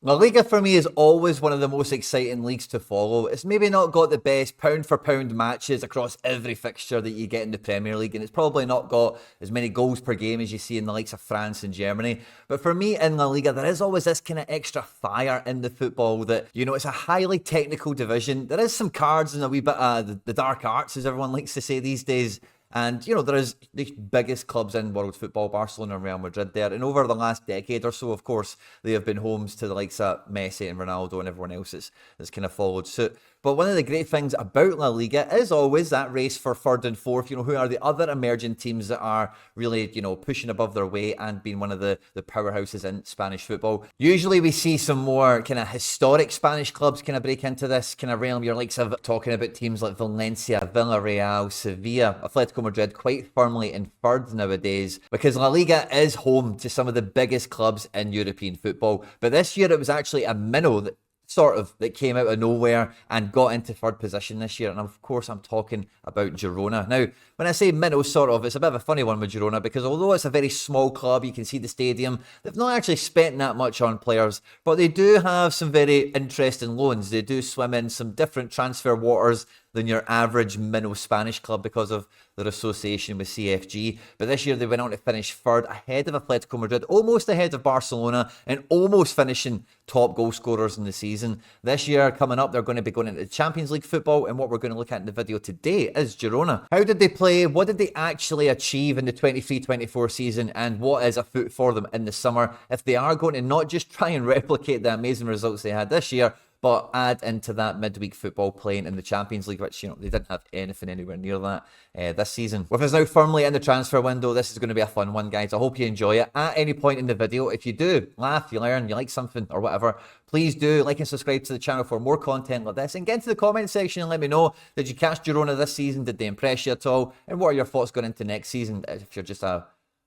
La Liga for me is always one of the most exciting leagues to follow. It's maybe not got the best pound for pound matches across every fixture that you get in the Premier League, and it's probably not got as many goals per game as you see in the likes of France and Germany. But for me in La Liga, there is always this kind of extra fire in the football that, it's a highly technical division. There is some cards and a wee bit of the dark arts, as everyone likes to say these days. And, there is the biggest clubs in world football, Barcelona and Real Madrid there. And over the last decade or so, of course, they have been homes to the likes of Messi and Ronaldo and everyone else that's kind of followed suit. But one of the great things about La Liga is always that race for third and fourth. Who are the other emerging teams that are really, pushing above their weight and being one of the powerhouses in Spanish football. Usually we see some more kind of historic Spanish clubs kind of break into this kind of realm. Your likes of talking about teams like Valencia, Villarreal, Sevilla, Atletico Madrid quite firmly in third nowadays, because La Liga is home to some of the biggest clubs in European football. But this year it was actually a minnow that came out of nowhere and got into third position this year. And of course, I'm talking about Girona. Now, when I say minnow, it's a bit of a funny one with Girona, because although it's a very small club, you can see the stadium, they've not actually spent that much on players, but they do have some very interesting loans. They do swim in some different transfer waters than your average minnow Spanish club because of their association with CFG. But this year they went on to finish third, ahead of Atletico Madrid, almost ahead of Barcelona, and almost finishing top goal scorers in the season. This year coming up, they're going to be going into the Champions League football, and what we're going to look at in the video today is Girona. How did they play? What did they actually achieve in the 23-24 season, and what is afoot for them in the summer if they are going to not just try and replicate the amazing results they had this year, but add into that midweek football playing in the Champions League, which, they didn't have anything anywhere near that this season. With us now firmly in the transfer window, this is going to be a fun one, guys. I hope you enjoy it. At any point in the video, if you do laugh, you learn, you like something or whatever, please do like and subscribe to the channel for more content like this, and get into the comment section and let me know, did you catch Girona this season? Did they impress you at all? And what are your thoughts going into next season? If you're just a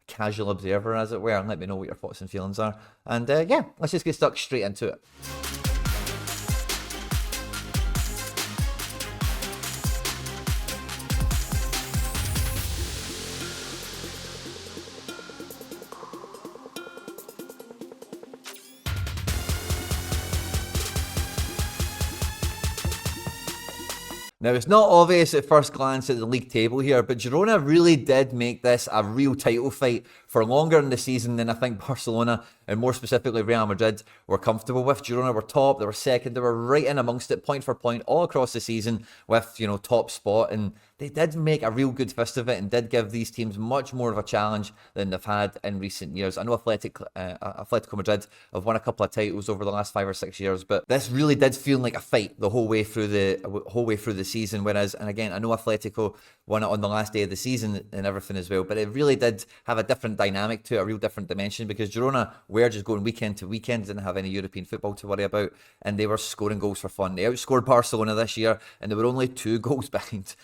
casual observer, as it were, and let me know what your thoughts and feelings are. And yeah, let's just get stuck straight into it. Now, it's not obvious at first glance at the league table here, but Girona really did make this a real title fight for longer in the season than I think Barcelona, and more specifically Real Madrid, were comfortable with. Girona were top, they were second, they were right in amongst it, point for point, all across the season with, top spot, and they did make a real good fist of it and did give these teams much more of a challenge than they've had in recent years. I know Atletico Madrid have won a couple of titles over the last 5 or 6 years, but this really did feel like a fight the whole way through the season. Whereas, and again, I know Atletico won it on the last day of the season and everything as well, but it really did have a different dynamic to it, a real different dimension, because Girona were just going weekend to weekend, didn't have any European football to worry about, and they were scoring goals for fun. They outscored Barcelona this year, and they were only 2 goals behind,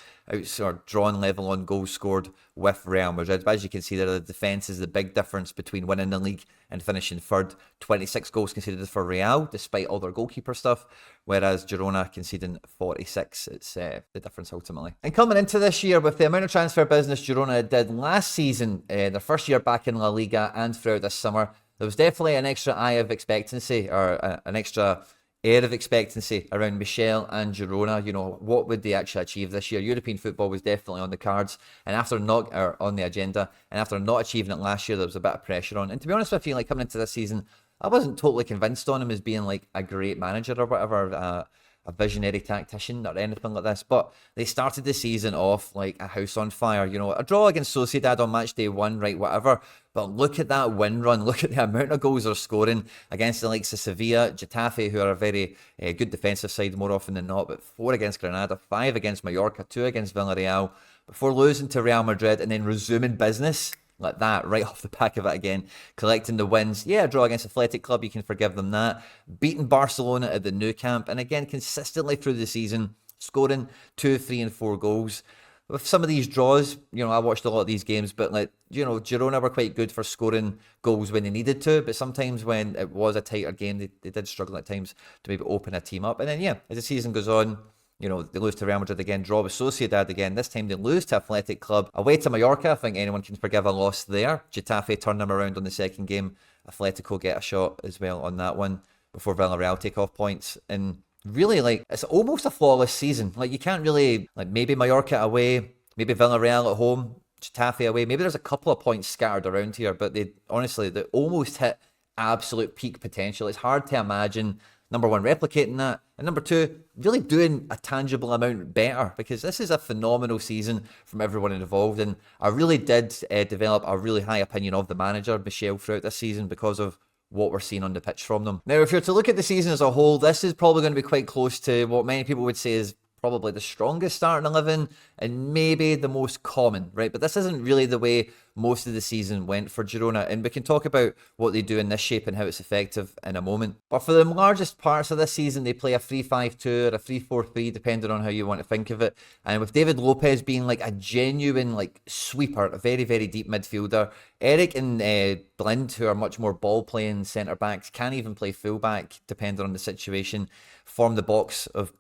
or drawn level on goals scored with Real Madrid. But as you can see there, the defence is the big difference between winning the league and finishing third. 26 goals conceded for Real, despite all their goalkeeper stuff, whereas Girona conceding 46. It's the difference ultimately. And coming into this year, with the amount of transfer business Girona did last season, their first year back in La Liga and throughout this summer, there was definitely an extra eye of expectancy, or an extra air of expectancy around Michel and Girona. What would they actually achieve this year? European football was definitely on the cards, and on the agenda, and after not achieving it last year, there was a bit of pressure on. And to be honest with you, coming into this season, I wasn't totally convinced on him as being a great manager or whatever, a visionary tactician or anything like this, but they started the season off like a house on fire. A draw against Sociedad on match day 1, right, whatever, but look at that win run, look at the amount of goals they're scoring against the likes of Sevilla, Getafe, who are a very good defensive side more often than not, but 4 against Granada, 5 against Mallorca, 2 against Villarreal, before losing to Real Madrid and then resuming business like that, right off the back of it again, collecting the wins. Yeah, a draw against Athletic Club, you can forgive them that. Beating Barcelona at the Nou Camp, and again, consistently through the season, scoring 2, 3 and 4 goals. With some of these draws, I watched a lot of these games, but Girona were quite good for scoring goals when they needed to, but sometimes when it was a tighter game, they did struggle at times to maybe open a team up. And then, yeah, as the season goes on, they lose to Real Madrid again, draw with Sociedad again. This time they lose to Athletic Club. Away to Mallorca, I think anyone can forgive a loss there. Getafe turn them around on the second game. Atletico get a shot as well on that one. before Villarreal take off points. And really, like, it's almost a flawless season. Like, you can't really, like, maybe Mallorca away, maybe Villarreal at home, Getafe away. Maybe there's a couple of points scattered around here, but they almost hit absolute peak potential. It's hard to imagine, number one, replicating that, and number two, really doing a tangible amount better, because this is a phenomenal season from everyone involved. And I really did develop a really high opinion of the manager, Michel, throughout this season because of what we're seeing on the pitch from them. Now, if you're to look at the season as a whole, this is probably going to be quite close to what many people would say is probably the strongest starting 11 and maybe the most common, right? But this isn't really the way most of the season went for Girona, and we can talk about what they do in this shape and how it's effective in a moment. But for the largest parts of this season, they play a 3-5-2 or a 3-4-3, depending on how you want to think of it. And with David Lopez being like a genuine like sweeper, a very, very deep midfielder, Eric and Blind, who are much more ball-playing centre-backs, can even play full-back, depending on the situation, form the box of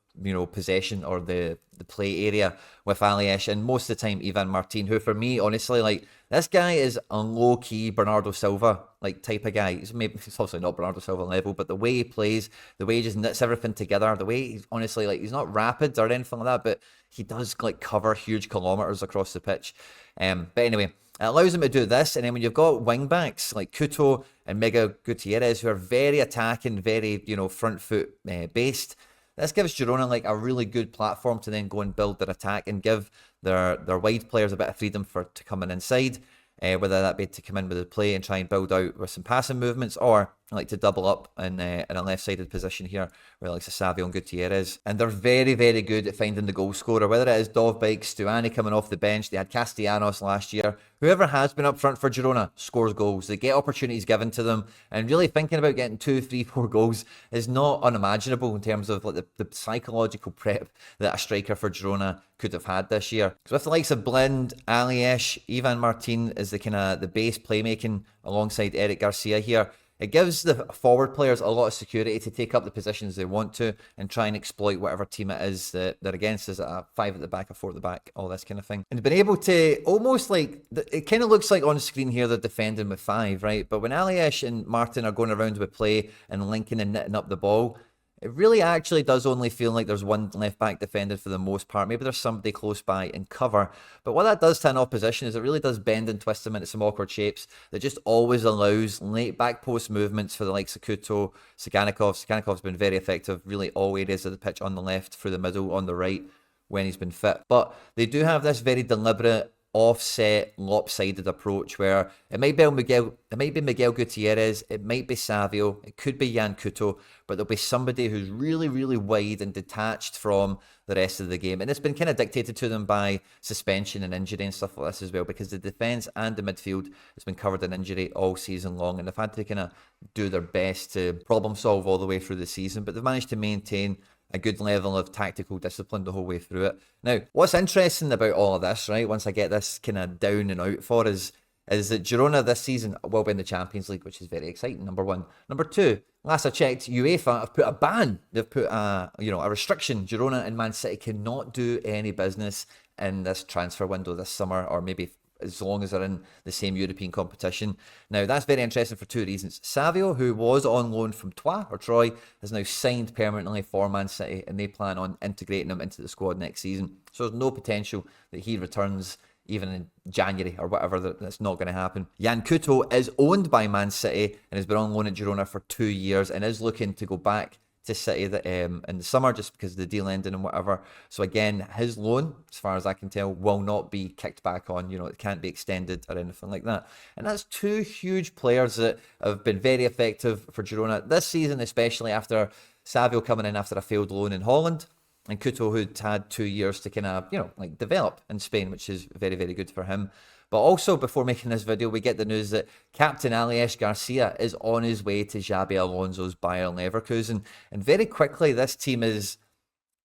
possession or the play area with Aliesh, and most of the time Ivan Martin, who for me, honestly, like, this guy is a low-key Bernardo Silva like type of guy. He's obviously not Bernardo Silva level, but the way he plays, the way he just knits everything together, the way he's honestly, like, he's not rapid or anything like that, but he does like cover huge kilometers across the pitch. But anyway, it allows him to do this, and then when you've got wing backs like Couto and Miguel Gutierrez, who are very attacking, very front foot based, this gives Girona like a really good platform to then go and build their attack and give their wide players a bit of freedom to come in inside, whether that be to come in with the play and try and build out with some passing movements, or like to double up in a left-sided position here where like Savio and Gutierrez. And they're very, very good at finding the goal scorer, whether it is Dovbyk, Stuani coming off the bench. They had Castellanos last year. Whoever has been up front for Girona scores goals. They get opportunities given to them, and really thinking about getting 2, 3, 4 goals is not unimaginable in terms of like the psychological prep that a striker for Girona could have had this year. So with the likes of Blind, Aliesh, Ivan Martin is the base playmaking alongside Eric Garcia here, it gives the forward players a lot of security to take up the positions they want to and try and exploit whatever team it is that they're against. Is a 5 at the back, a 4 at the back, all this kind of thing. And been able to almost like, it kind of looks like on screen here they're defending with 5, right? But when Aliesh and Martin are going around with play and linking and knitting up the ball, it really actually does only feel like there's one left back defending for the most part. Maybe there's somebody close by in cover. But what that does to an opposition is it really does bend and twist them into some awkward shapes that just always allows late back post movements for the likes of Couto, Saganikov. Saganikov's been very effective, really all areas of the pitch, on the left, through the middle, on the right, when he's been fit. But they do have this very deliberate, offset, lopsided approach where it might be Miguel Gutierrez, it might be Savio, it could be Jan Couto, but there'll be somebody who's really, really wide and detached from the rest of the game. And it's been kind of dictated to them by suspension and injury and stuff like this as well, because the defence and the midfield has been covered in injury all season long, and they've had to kind of do their best to problem solve all the way through the season, but they've managed to maintain a good level of tactical discipline the whole way through it. Now, what's interesting about all of this, right, once I get this kind of down and out for us, is that Girona this season will be in the Champions League, which is very exciting, number one. Number two, last I checked, UEFA have put a ban. They've put a restriction. Girona and Man City cannot do any business in this transfer window this summer, or maybe as long as they're in the same European competition. Now, that's very interesting for 2 reasons. Savio, who was on loan from Troy, has now signed permanently for Man City, and they plan on integrating him into the squad next season. So there's no potential that he returns even in January or whatever. That's not going to happen. Jan Couto is owned by Man City and has been on loan at Girona for 2 years and is looking to go back to City in the summer, just because of the deal ending and whatever. So again, his loan, as far as I can tell, will not be kicked back on. It can't be extended or anything like that. And that's 2 huge players that have been very effective for Girona this season, especially after Savio coming in after a failed loan in Holland, and Couto, who'd had 2 years to kind of develop in Spain, which is very, very good for him. But also, before making this video, we get the news that Captain Aliesh Garcia is on his way to Xabi Alonso's Bayer Leverkusen. And very quickly, this team is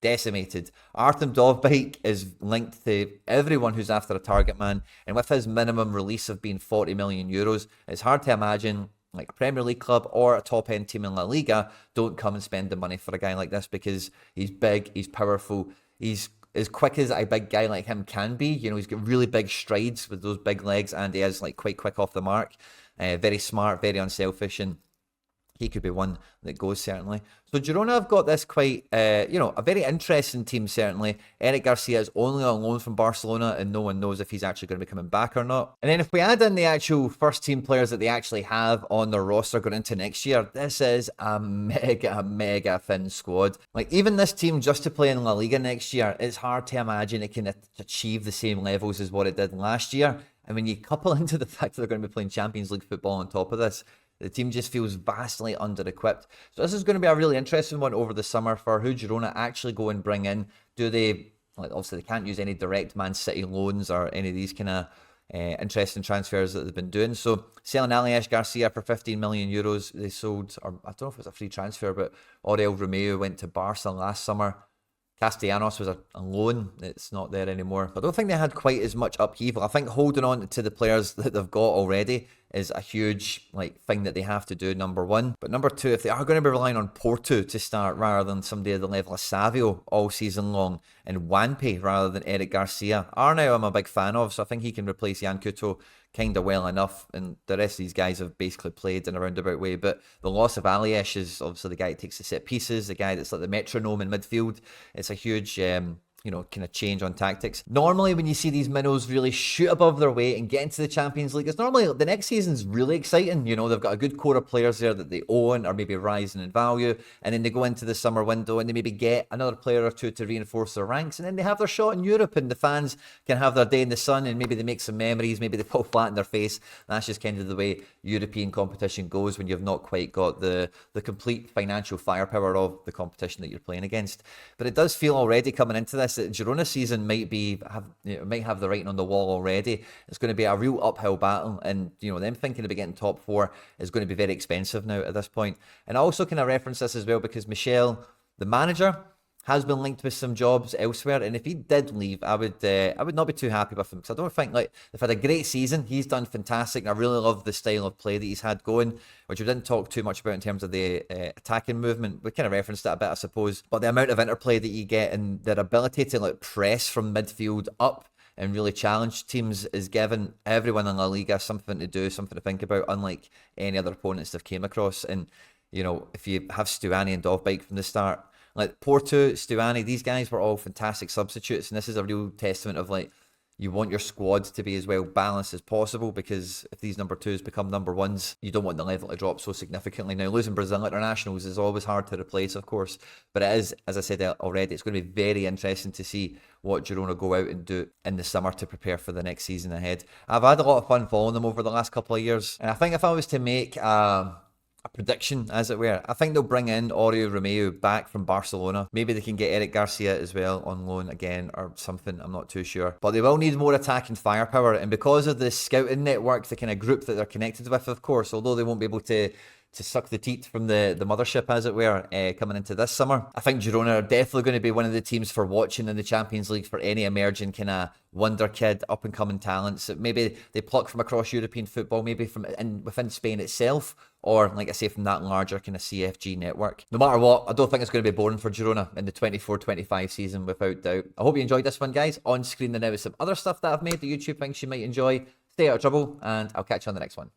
decimated. Artem Dovbyk is linked to everyone who's after a target man. And with his minimum release of being 40 million euros, it's hard to imagine like a Premier League club or a top-end team in La Liga don't come and spend the money for a guy like this, because he's big, he's powerful, he's as quick as a big guy like him can be. He's got really big strides with those big legs, and he is like quite quick off the mark. Very smart, very unselfish, and he could be one that goes, certainly. So Girona have got this quite, a very interesting team, certainly. Eric Garcia is only on loan from Barcelona, and no one knows if he's actually going to be coming back or not. And then if we add in the actual first team players that they actually have on their roster going into next year, this is a mega thin squad. Like, even this team, just to play in La Liga next year, it's hard to imagine it can achieve the same levels as what it did last year. And when you couple into the fact that they're going to be playing Champions League football on top of this, the team just feels vastly under-equipped. So this is going to be a really interesting one over the summer for who Girona actually go and bring in. Do they, like, obviously they can't use any direct Man City loans or any of these kind of interesting transfers that they've been doing. So selling Alias Garcia for 15 million euros, they sold, or I don't know if it was a free transfer, but Oriol Romeu went to Barca last summer. Castellanos was a loan. It's not there anymore. I don't think they had quite as much upheaval. I think holding on to the players that they've got already is a huge thing that they have to do, number one. But number two, if they are going to be relying on Porto to start rather than somebody at the level of Savio all season long, and Wanpe rather than Eric Garcia, Arnau I'm a big fan of, so I think he can replace Jan Couto kind of well enough, and the rest of these guys have basically played in a roundabout way. But the loss of Aliyesh is obviously the guy that takes the set pieces, the guy that's like the metronome in midfield. It's a huge kind of change on tactics. Normally when you see these minnows really shoot above their weight and get into the Champions League, it's normally the next season's really exciting. They've got a good core of players there that they own or maybe rising in value, and then they go into the summer window and they maybe get another player or two to reinforce their ranks, and then they have their shot in Europe and the fans can have their day in the sun, and maybe they make some memories, maybe they fall flat in their face. That's just kind of the way European competition goes when you've not quite got the complete financial firepower of the competition that you're playing against. But it does feel already coming into this that Girona season might have the writing on the wall already. It's going to be a real uphill battle, and them thinking about getting top four is going to be very expensive now at this point. And I also kind of reference this as well because Michel, the manager, has been linked with some jobs elsewhere, and if he did leave, I would not be too happy with him, because I don't think they've had a great season. He's done fantastic, and I really love the style of play that he's had going, which we didn't talk too much about in terms of the attacking movement. We kind of referenced that a bit, I suppose, but the amount of interplay that you get and their ability to press from midfield up and really challenge teams is giving everyone in La Liga something to do, something to think about, unlike any other opponents they've came across. And if you have Stuani and Dovbyk from the start, like Porto, Stuani, these guys were all fantastic substitutes, and this is a real testament of you want your squad to be as well balanced as possible, because if these number twos become number ones, you don't want the level to drop so significantly. Now, losing Brazil internationals is always hard to replace, of course, but it is, as I said already, it's going to be very interesting to see what Girona go out and do in the summer to prepare for the next season ahead. I've had a lot of fun following them over the last couple of years, and I think if I was to make a prediction, as it were, I think they'll bring in Oriol Romeu back from Barcelona. Maybe they can get Eric Garcia as well on loan again or something, I'm not too sure. But they will need more attacking firepower, and because of the scouting network, the kind of group that they're connected with, of course, although they won't be able to suck the teat from the mothership, as it were, coming into this summer, I think Girona are definitely going to be one of the teams for watching in the Champions League for any emerging kind of wonder kid, up and coming talents that maybe they pluck from across European football, maybe from within Spain itself, or like I say, from that larger kind of CFG network. No matter what, I don't think it's going to be boring for Girona in the 24-25 season, without doubt. I hope you enjoyed this one, guys. On screen now is some other stuff that I've made that YouTube thinks you might enjoy. Stay out of trouble, and I'll catch you on the next one.